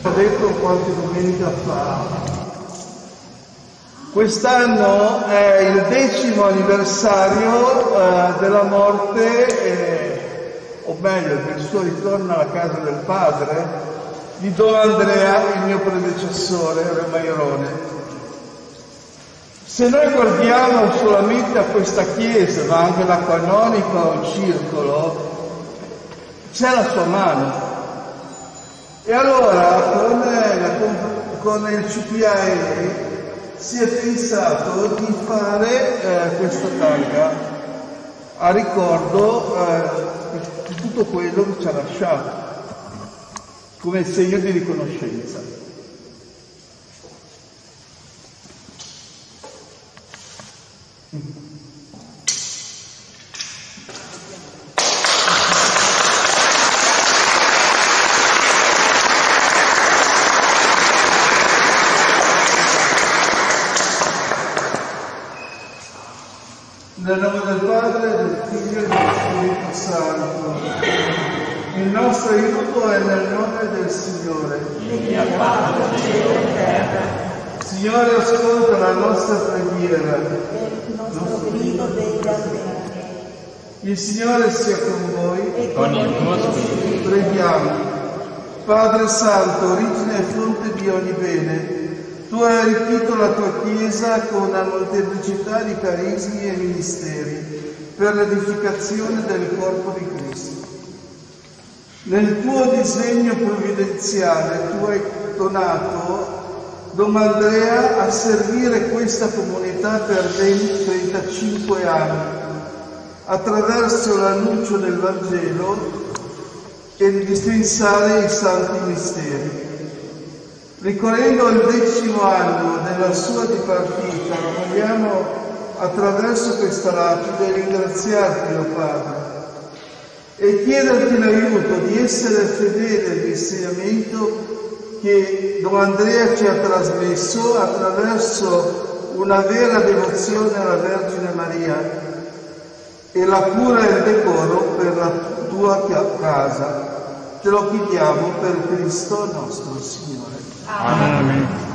Ho detto qualche domenica fa, quest'anno è il 10° anniversario della morte, o meglio del suo ritorno alla casa del padre, di Don Andrea, il mio predecessore, Re Mairone. Se noi guardiamo solamente a questa chiesa, ma anche la canonica o il circolo, c'è la sua mano. E allora con il CPAE si è pensato di fare questa targa a ricordo di tutto quello che ci ha lasciato, come segno di riconoscenza. Nel nome del Padre, del Figlio e dello Spirito Santo. Il nostro aiuto è nel nome del Signore. Signore, ascolta la nostra preghiera. Il nostro grido degli afflitti. Il Signore sia con voi. E con il tuo spirito. Preghiamo. Padre Santo, origine e fonte di ogni bene, tu hai arricchito la tua Chiesa con una molteplicità di carismi e ministeri per l'edificazione del corpo di Cristo. Nel tuo disegno provvidenziale tu hai donato Don Andrea a servire questa comunità per ben 35 anni, attraverso l'annuncio del Vangelo e il dispensare i santi misteri. Ricorrendo il 10° anno della sua dipartita, vogliamo attraverso questa lapide ringraziarti, o Padre, e chiederti l'aiuto di essere fedele all'insegnamento che Don Andrea ci ha trasmesso attraverso una vera devozione alla Vergine Maria e la cura e il decoro per la tua casa. Te lo chiediamo per Cristo nostro Signore. Amen.